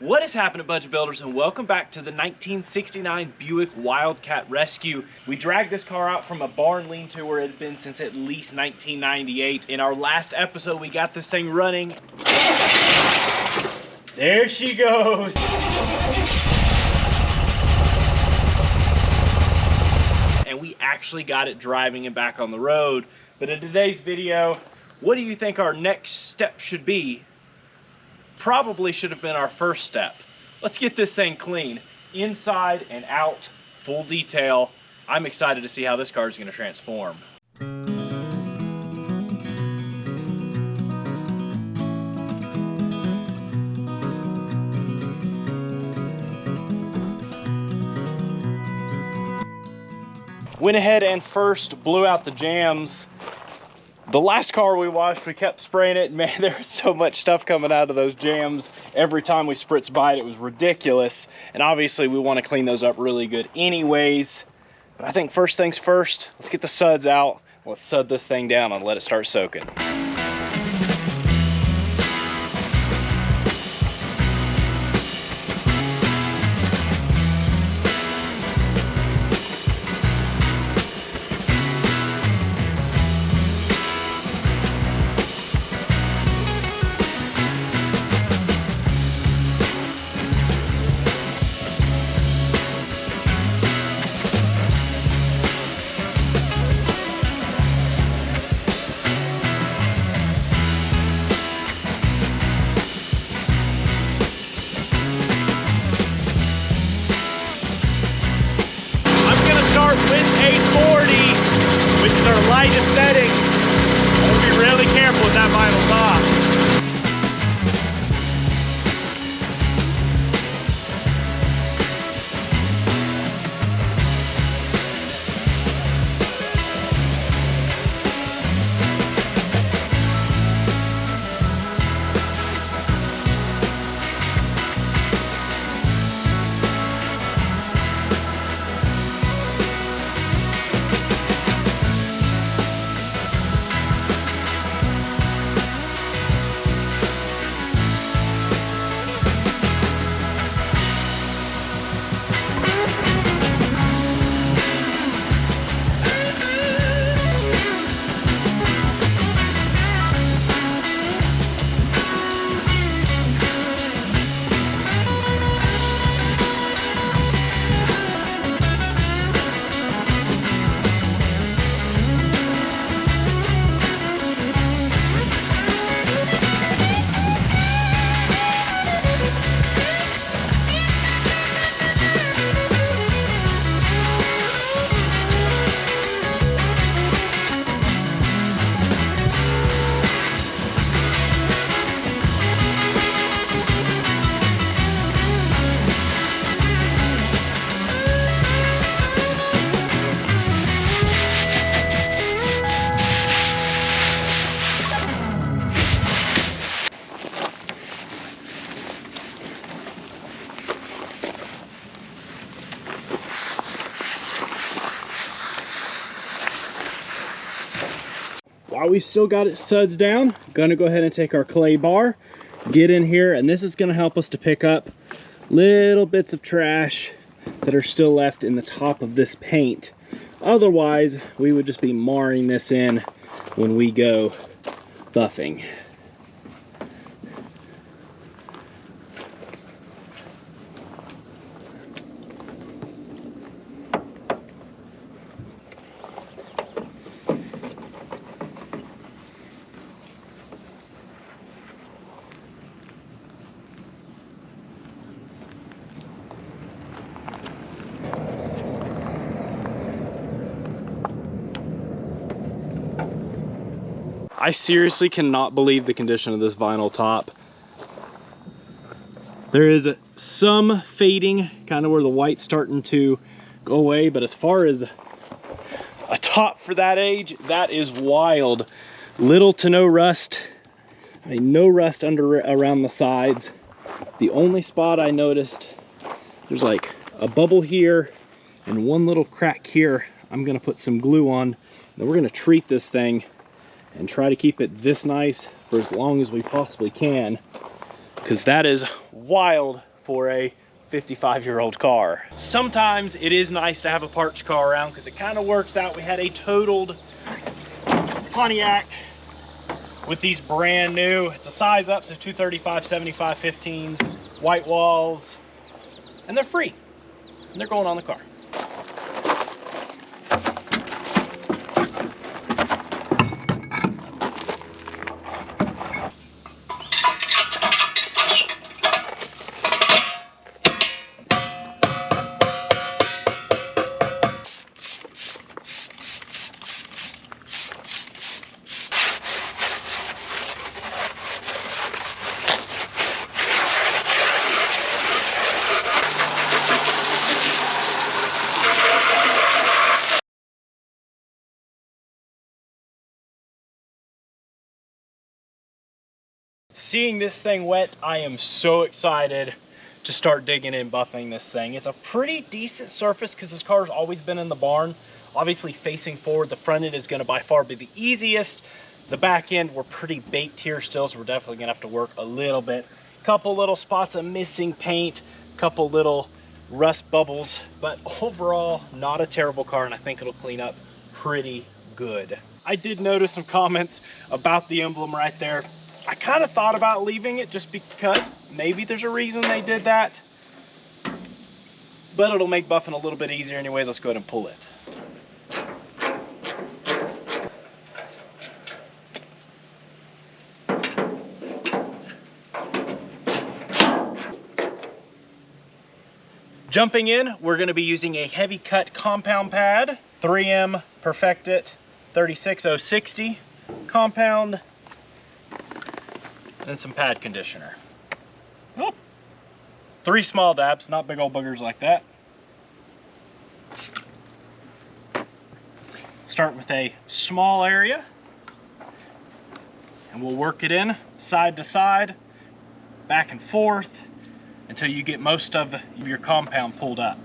What is happening, Budget Builders, and welcome back to the 1969 Buick Wildcat Rescue. We dragged this car out from a barn lean-to where it had been since at least 1998. In our last episode, we got this thing running. There she goes. And we actually got it driving and back on the road. But in today's video, what do you think our next step should be? Probably should have been our first step. Let's get this thing clean, inside and out, full detail. I'm excited to see how this car is going to transform. Went ahead and first blew out the jams. The last car we washed, we kept spraying it, and man, there was so much stuff coming out of those jams. Every time we spritzed by it, it was ridiculous. And obviously we want to clean those up really good anyways. But I think first things first, let's get the suds out. Let's sud this thing down and let it start soaking. Which is our lightest setting. We'll be really careful with that vinyl top. While we've still got it suds down, I'm gonna go ahead and take our clay bar, get in here, and this is gonna help us to pick up little bits of trash that are still left in the top of this paint. Otherwise, we would just be marring this in when we go buffing. I seriously cannot believe the condition of this vinyl top. There is some fading, kind of where the white's starting to go away, but as far as a top for that age, that is wild. Little to no rust. I mean, no rust around the sides. The only spot I noticed, there's like a bubble here and one little crack here. I'm gonna put some glue on, and we're gonna treat this thing and try to keep it this nice for as long as we possibly can, because that is wild for a 55-year-old car. Sometimes it is nice to have a parts car around because it kind of works out. We had a totaled Pontiac with these brand new, it's a size up, so 235, 75, 15s, white walls, and they're free, and they're going on the car. Seeing this thing wet, I am so excited to start digging and buffing this thing. It's a pretty decent surface because this car's always been in the barn. Obviously facing forward, the front end is going to by far be the easiest. The back end, we're pretty baked here still, so we're definitely going to have to work a little bit. Couple little spots of missing paint, couple little rust bubbles, but overall not a terrible car, and I think it'll clean up pretty good. I did notice some comments about the emblem right there. I kind of thought about leaving it just because maybe there's a reason they did that, but it'll make buffing a little bit easier anyways. Let's go ahead and pull it. Jumping in, we're going to be using a heavy cut compound pad, 3M Perfect It 36060 compound, and some pad conditioner. Oh, 3 small dabs, not big old boogers like that. Start with a small area, and we'll work it in side to side, back and forth, until you get most of your compound pulled up.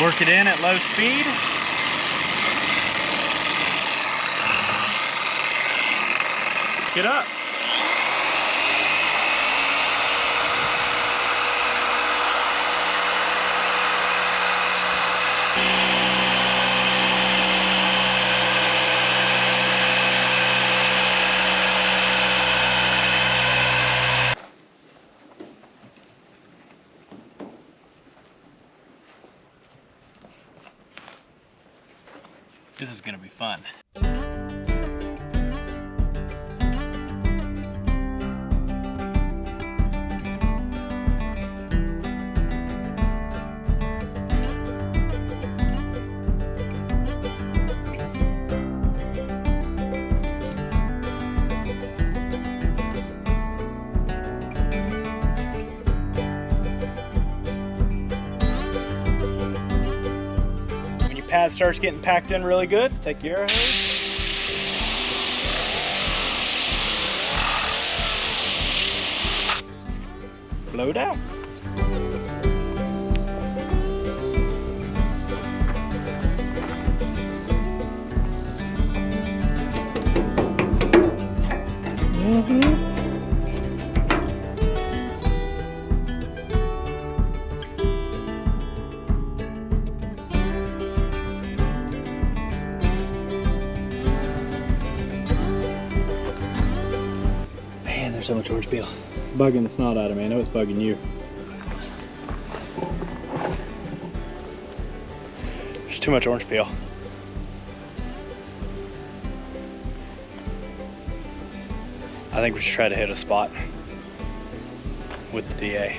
Work it in at low speed. Get up. This is going to be fun. Pad starts getting packed in really good, take your air hose. Blow down. There's so much orange peel. It's bugging the snot out of me. I know it's bugging you. There's too much orange peel. I think we should try to hit a spot with the DA.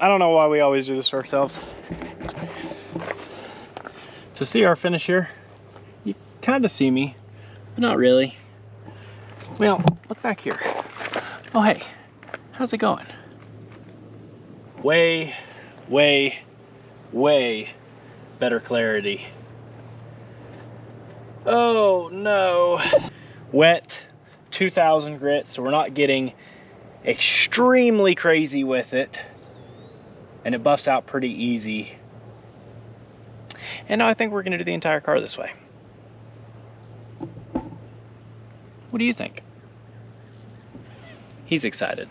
I don't know why we always do this to ourselves. To see our finish here, you kind of see me, but not really. Well, look back here. Oh hey, how's it going? way, way, way better clarity. Oh no. Wet 2000 grit, so we're not getting extremely crazy with it, and it buffs out pretty easy. And now I think we're gonna do the entire car this way. What do you think? He's excited.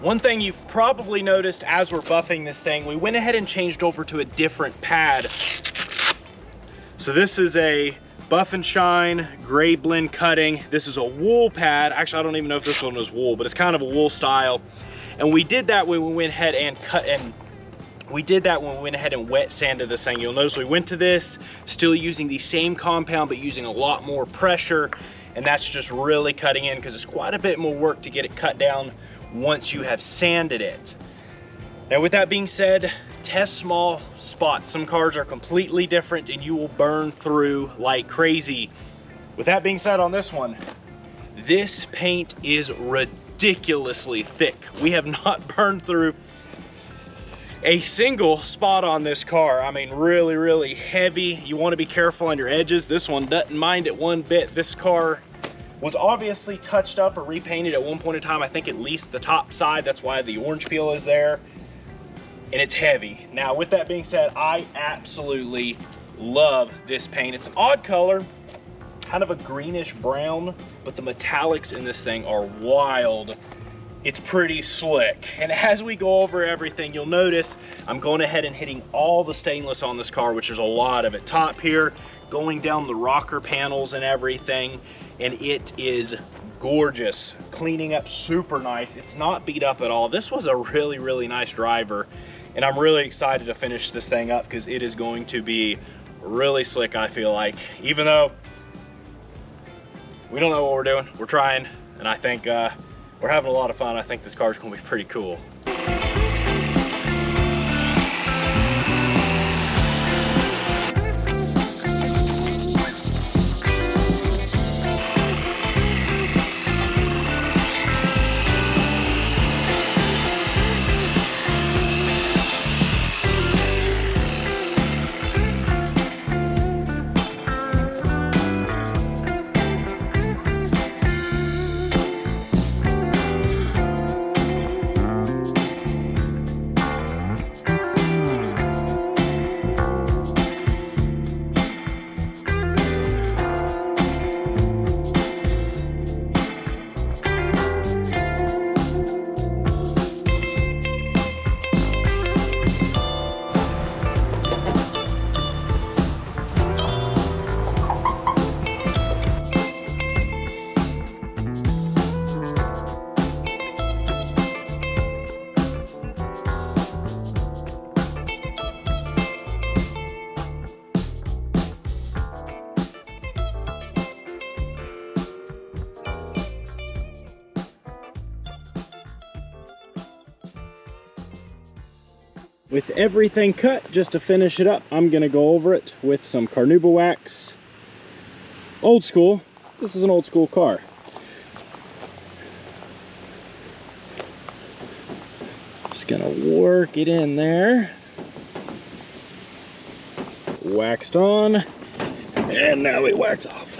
One thing you've probably noticed as we're buffing this thing, we went ahead and changed over to a different pad. So this is a Buff and Shine gray blend cutting. This is a wool pad. Actually, I don't even know if this one was wool, but it's kind of a wool style. And we did that when we went ahead and wet sanded this thing. You'll notice we went to this, still using the same compound, but using a lot more pressure. And that's just really cutting in because it's quite a bit more work to get it cut down once you have sanded it. Now with that being said, test small spots. Some cars are completely different and you will burn through like crazy. With that being said, on this one, this paint is ridiculously thick. We have not burned through a single spot on this car. I mean, really, really heavy. You want to be careful on your edges. This one doesn't mind it one bit. This car was obviously touched up or repainted at one point in time. I think at least the top side, that's why the orange peel is there. And it's heavy. Now, with that being said, I absolutely love this paint. It's an odd color, kind of a greenish brown, but the metallics in this thing are wild. It's pretty slick. And as we go over everything, you'll notice I'm going ahead and hitting all the stainless on this car, which is a lot of it. Top here, going down the rocker panels and everything. And it is gorgeous, cleaning up super nice. It's not beat up at all. This was a really, really nice driver, and I'm really excited to finish this thing up because it is going to be really slick, I feel like. Even though we don't know what we're doing, we're trying, and I think we're having a lot of fun. I think this car is going to be pretty cool. With everything cut, just to finish it up, I'm gonna go over it with some carnauba wax. Old school. This is an old school car. Just gonna work it in there. Waxed on, and now we wax off.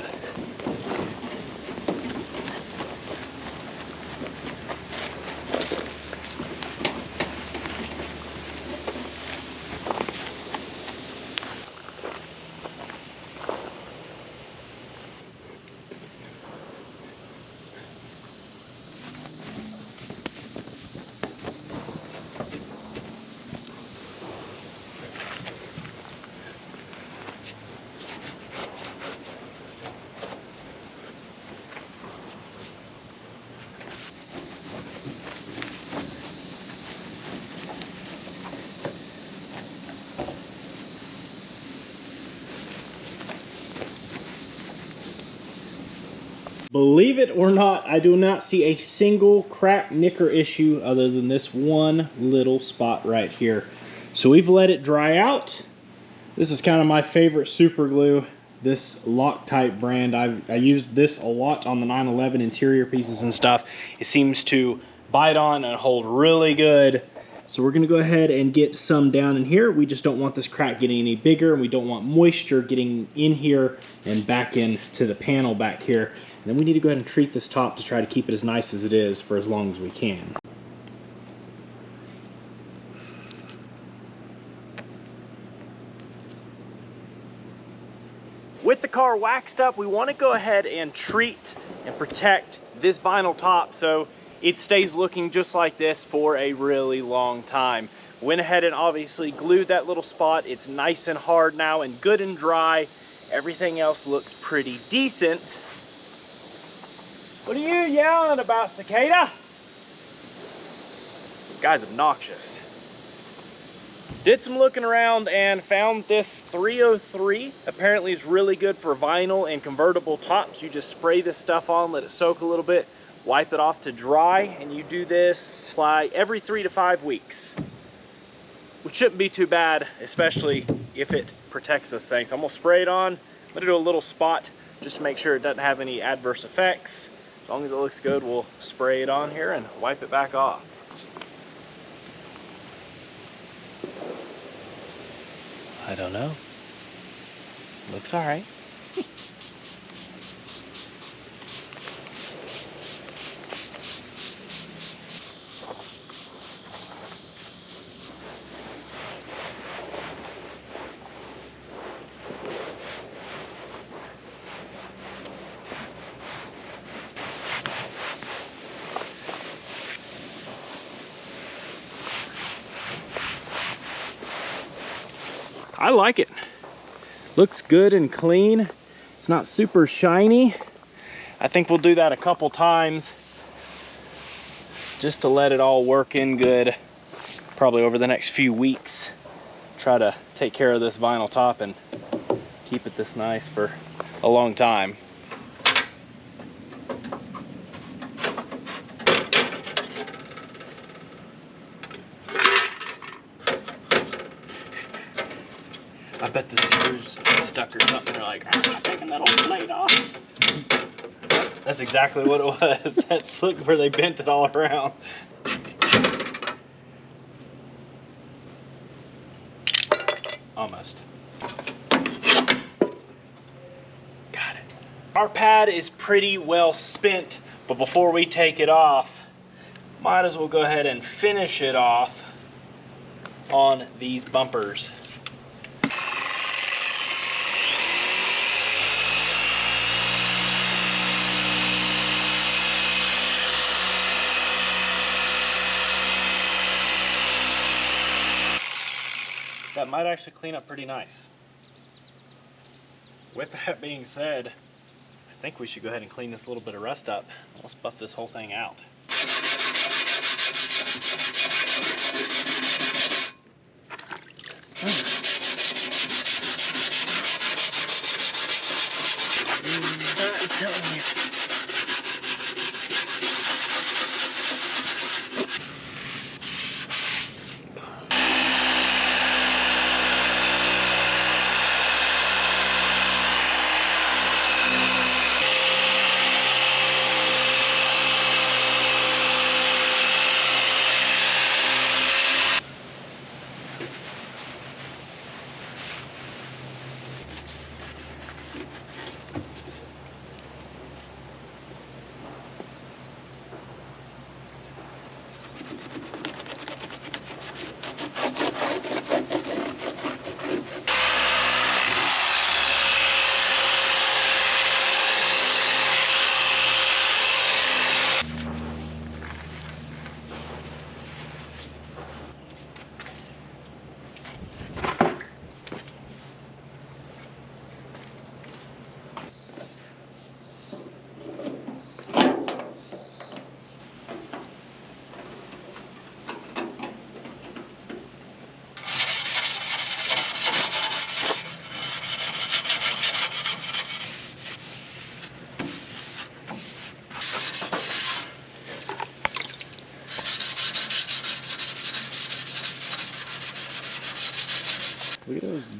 Believe it or not, I do not see a single crack nicker issue other than this one little spot right here. So we've let it dry out. This is kind of my favorite super glue, this Loctite brand. I used this a lot on the 911 interior pieces and stuff. It seems to bite on and hold really good. So we're gonna go ahead and get some down in here. We just don't want this crack getting any bigger, and we don't want moisture getting in here and back into the panel back here. And then we need to go ahead and treat this top to try to keep it as nice as it is for as long as we can. With the car waxed up, we want to go ahead and treat and protect this vinyl top so it stays looking just like this for a really long time. Went ahead and obviously glued that little spot. It's nice and hard now and good and dry. Everything else looks pretty decent. What are you yelling about, cicada? Guy's obnoxious. Did some looking around and found this 303. Apparently it's really good for vinyl and convertible tops. You just spray this stuff on, let it soak a little bit, wipe it off to dry, and you do this every 3 to 5 weeks. Which shouldn't be too bad, especially if it protects this thing. So I'm gonna spray it on. I'm gonna do a little spot just to make sure it doesn't have any adverse effects. As long as it looks good, we'll spray it on here and wipe it back off. I don't know. Looks all right. I like it. Looks good and clean. It's not super shiny. I think we'll do that a couple times just to let it all work in good. Probably over the next few weeks. Try to take care of this vinyl top and keep it this nice for a long time. I bet the screws stuck or something. They're like, I'm not taking that old blade off. That's exactly what it was. That's look where they bent it all around. Almost. Got it. Our pad is pretty well spent, but before we take it off, might as well go ahead and finish it off on these bumpers. That might actually clean up pretty nice. With that being said, I think we should go ahead and clean this little bit of rust up. Let's buff this whole thing out. I'm telling you.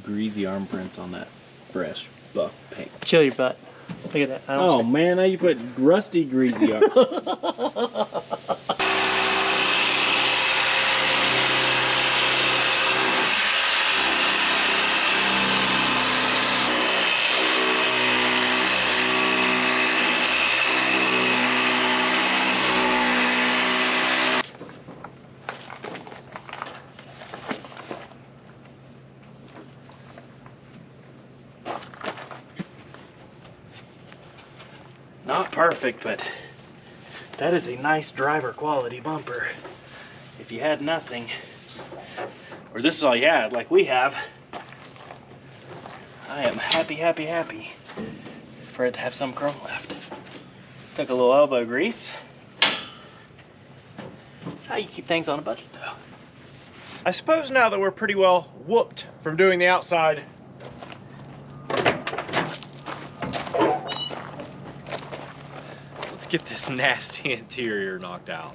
greasy arm prints on that fresh buff paint. Chill your butt. Look at that. Oh man, now you put rusty greasy arm. Not perfect, but that is a nice driver quality bumper. If you had nothing, or this is all you had, like we have, I am happy, happy, happy for it to have some chrome left. Took a little elbow grease. That's how you keep things on a budget, though. I suppose now that we're pretty well whooped from doing the outside, let's get this nasty interior knocked out.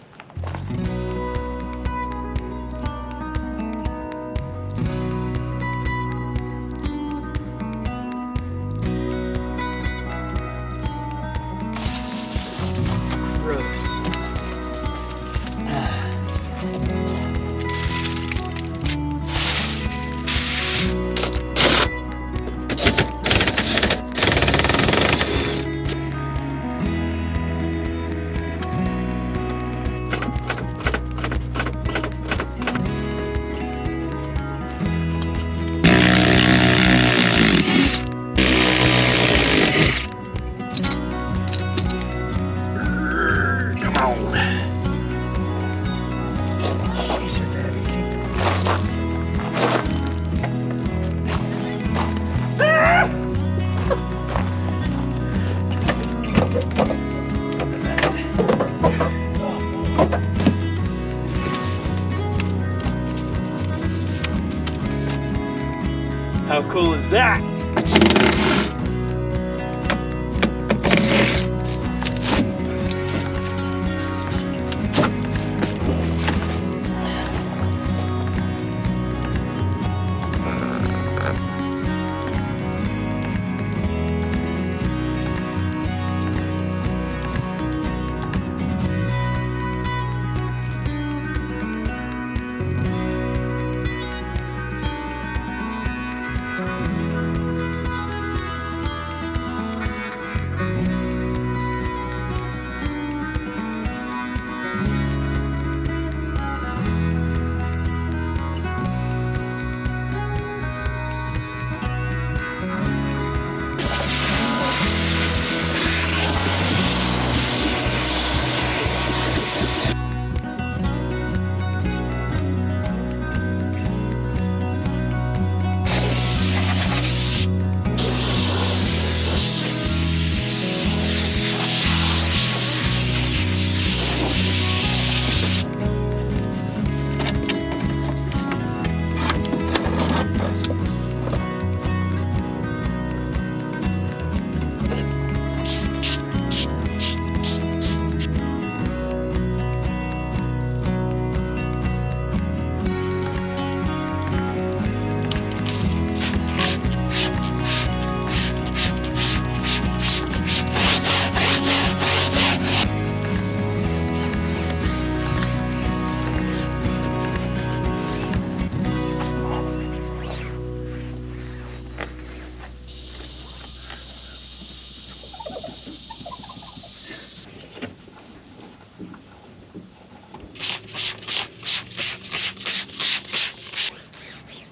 How cool is that?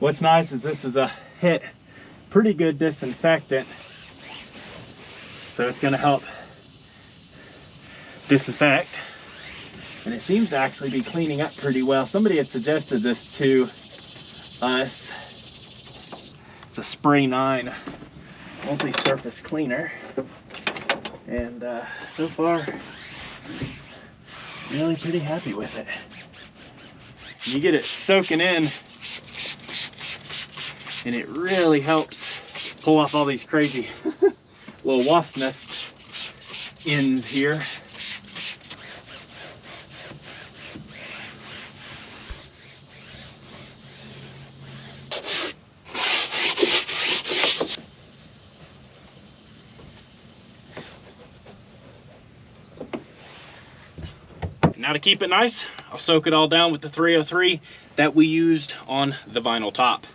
What's nice is this is a hit pretty good disinfectant, so it's going to help disinfect, and it seems to actually be cleaning up pretty well. Somebody had suggested this to us. It's a Spray 9 multi-surface cleaner, and so far really pretty happy with it. You get it soaking in, and it really helps pull off all these crazy little wasp nest ends here. now to keep it nice, I'll soak it all down with the 303 that we used on the vinyl top.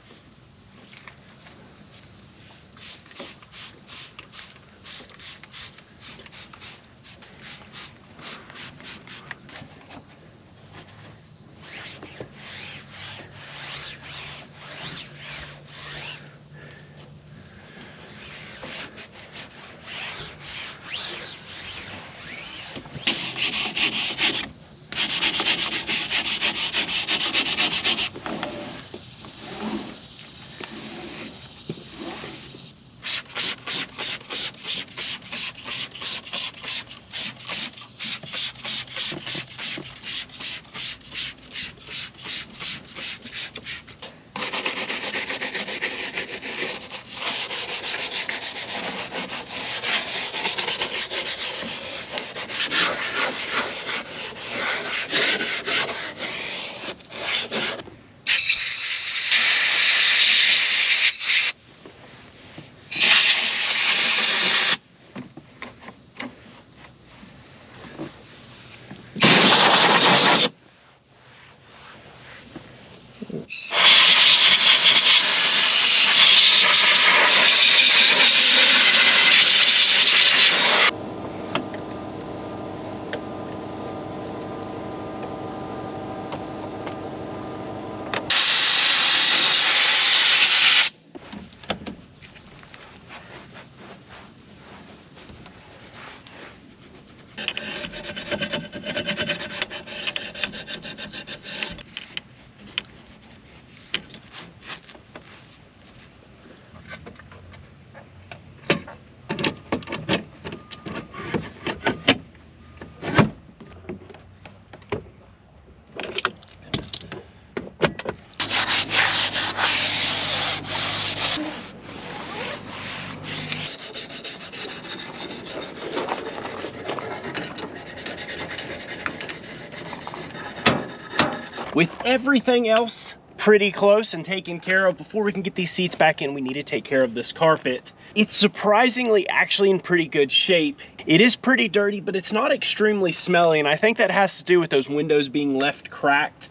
With everything else pretty close and taken care of, before we can get these seats back in, we need to take care of this carpet. It's surprisingly actually in pretty good shape. It is pretty dirty, but it's not extremely smelly, and I think that has to do with those windows being left cracked.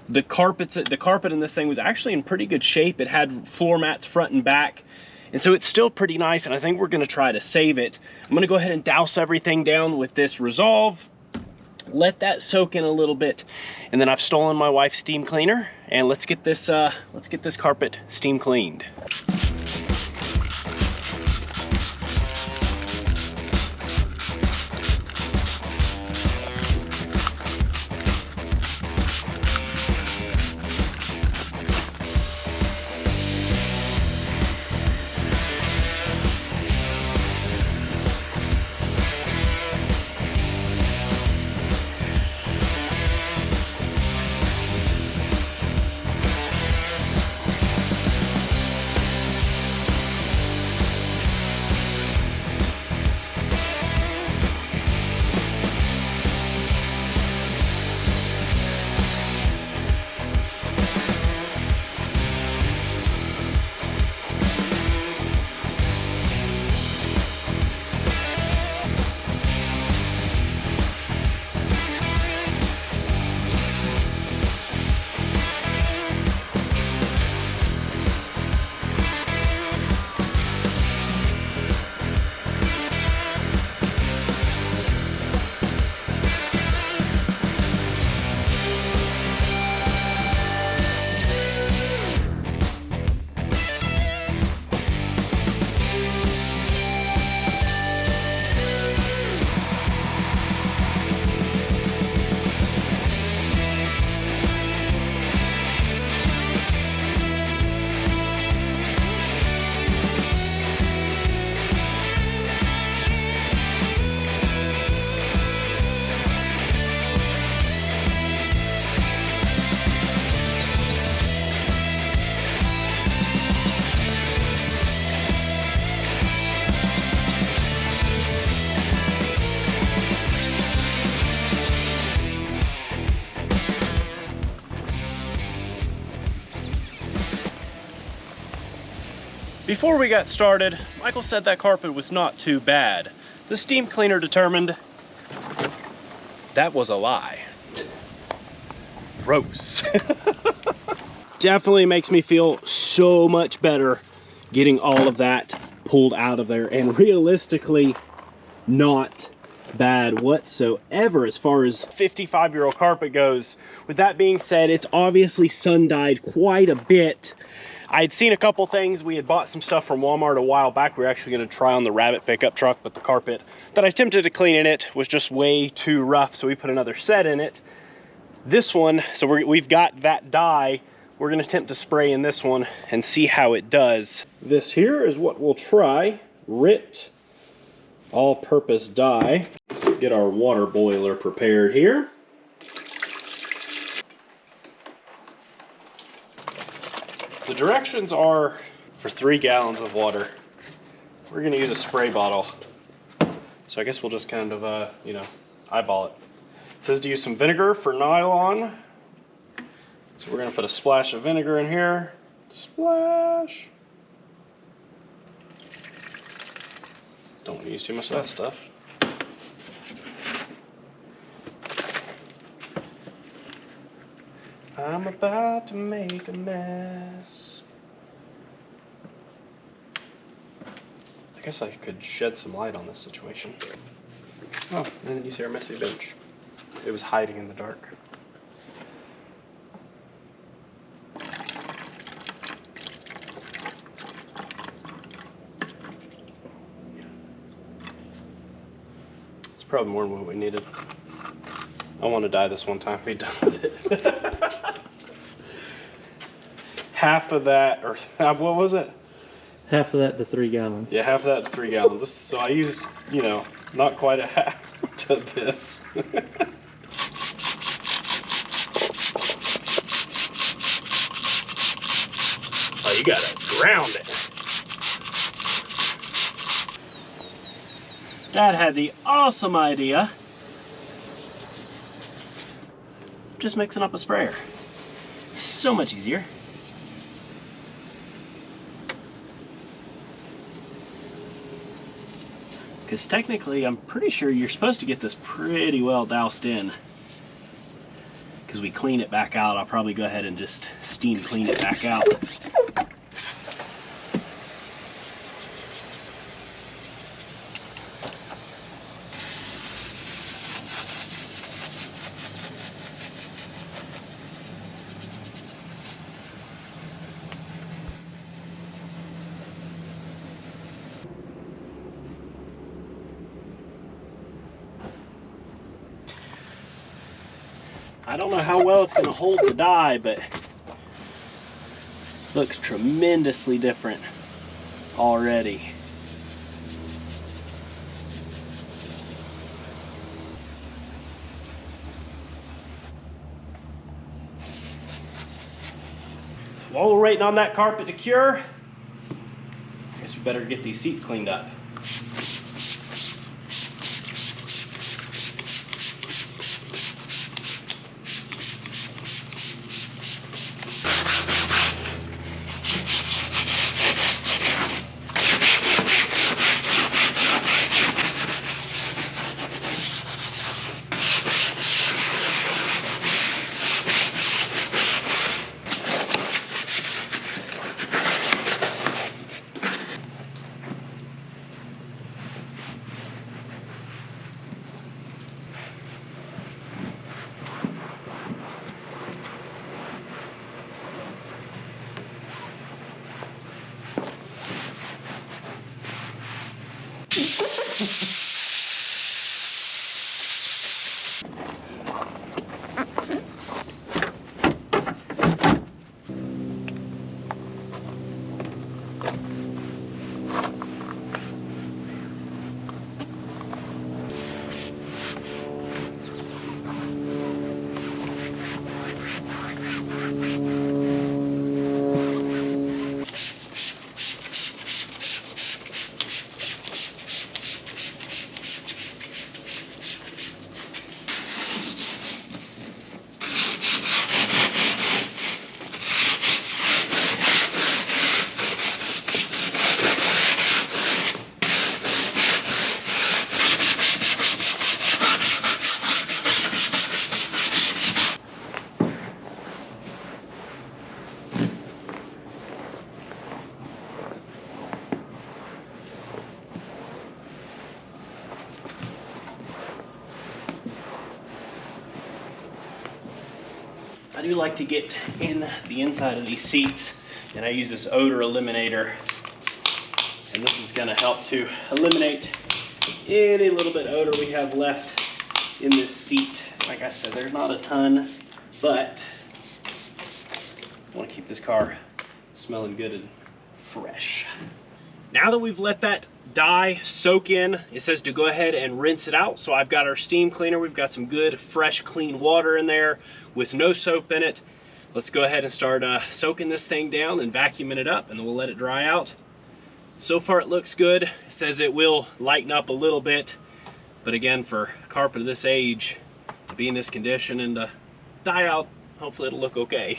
The carpet in this thing was actually in pretty good shape. It had floor mats front and back, and so it's still pretty nice, and I think we're gonna try to save it. I'm gonna go ahead and douse everything down with this Resolve, let that soak in a little bit, and then I've stolen my wife's steam cleaner, and let's get this carpet steam cleaned. Before we got started, Michael said that carpet was not too bad. The steam cleaner determined that was a lie. gross. Definitely makes me feel so much better getting all of that pulled out of there, and realistically not bad whatsoever as far as 55-year-old carpet goes. With that being said, it's obviously sun dyed quite a bit. I had seen a couple things. We had bought some stuff from Walmart a while back. We were actually going to try on the Rabbit pickup truck, but the carpet that I attempted to clean in it was just way too rough, so we put another set in it. This one, so we've got that dye. We're going to attempt to spray in this one and see how it does. This here is what we'll try. RIT all-purpose dye. Get our water boiler prepared here. The directions are for 3 gallons of water. We're going to use a spray bottle. So I guess we'll just kind of, you know, eyeball it. It says to use some vinegar for nylon. So we're going to put a splash of vinegar in here. Splash. Don't want to use too much of that stuff. I'm about to make a mess. I guess I could shed some light on this situation. Oh, and then you see our messy bench. It was hiding in the dark. It's probably more than what we needed. I want to dye this one time, be done with it. Half of that, or what was it? Half of that to 3 gallons. Yeah, half of that to 3 gallons. So I used, you know, not quite a half to this. Oh, you gotta ground it. Dad had the awesome idea of just mixing up a sprayer. So much easier. Because technically, I'm pretty sure you're supposed to get this pretty well doused in. Because we clean it back out, I'll probably go ahead and just steam clean it back out. I don't know how well it's going to hold the dye, but looks tremendously different already. While we're waiting on that carpet to cure, I guess we better get these seats cleaned up. I do like to get in the inside of these seats, and I use this odor eliminator. And this is gonna help to eliminate any little bit of odor we have left in this seat. Like I said, there's not a ton, but I wanna keep this car smelling good and fresh. Now that we've let that dye soak in, it says to go ahead and rinse it out. So I've got our steam cleaner. We've got some good, fresh, clean water in there with no soap in it. Let's go ahead and start soaking this thing down and vacuuming it up, and then we'll let it dry out. So far it looks good. It says it will lighten up a little bit, but again, for carpet of this age to be in this condition and to dye out, hopefully it'll look okay.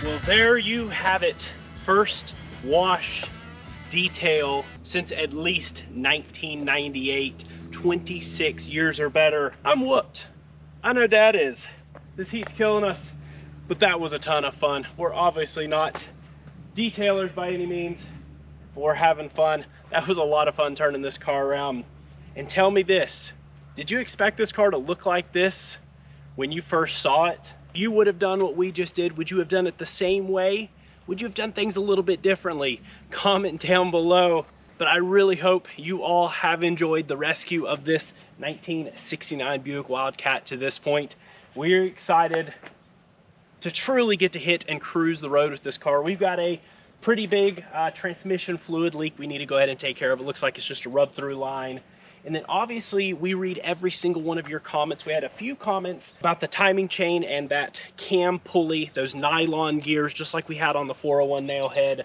Well, there you have it. First wash detail since at least 1998, 26 years or better. I'm whooped. I know Dad is. This heat's killing us, but that was a ton of fun. We're obviously not detailers by any means, but we're having fun. That was a lot of fun turning this car around. And tell me this, did you expect this car to look like this when you first saw it? You would have done what we just did. Would you have done it the same way? Would you have done things a little bit differently? Comment down below. But I really hope you all have enjoyed the rescue of this 1969 Buick Wildcat to this point. We're excited to truly get to hit and cruise the road with this car. We've got a pretty big transmission fluid leak we need to go ahead and take care of. It looks like it's just a rub through line. And then obviously we read every single one of your comments. We had a few comments about the timing chain and that cam pulley, those nylon gears, just like we had on the 401 Nailhead.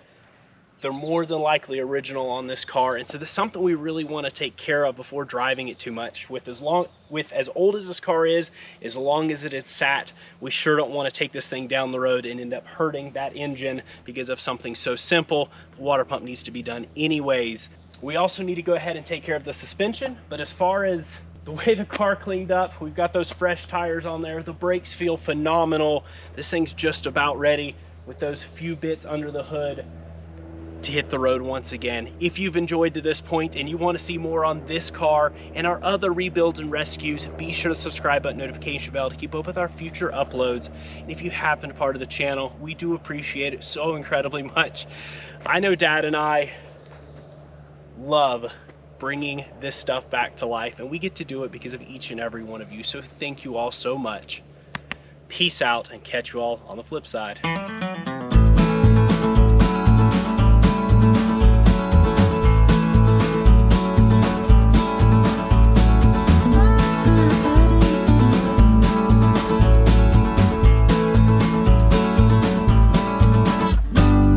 They're more than likely original on this car. And so this is something we really want to take care of before driving it too much. With as old as this car is, as long as it is sat, we sure don't want to take this thing down the road and end up hurting that engine because of something so simple. The water pump needs to be done anyways. We also need to go ahead and take care of the suspension, but as far as the way the car cleaned up, we've got those fresh tires on there. The brakes feel phenomenal. This thing's just about ready with those few bits under the hood to hit the road once again. If you've enjoyed to this point and you want to see more on this car and our other rebuilds and rescues, be sure to subscribe button, notification bell to keep up with our future uploads. And if you have been part of the channel, we do appreciate it so incredibly much. I know Dad and I love bringing this stuff back to life, and we get to do it because of each and every one of you. So thank you all so much. Peace out, and catch you all on the flip side.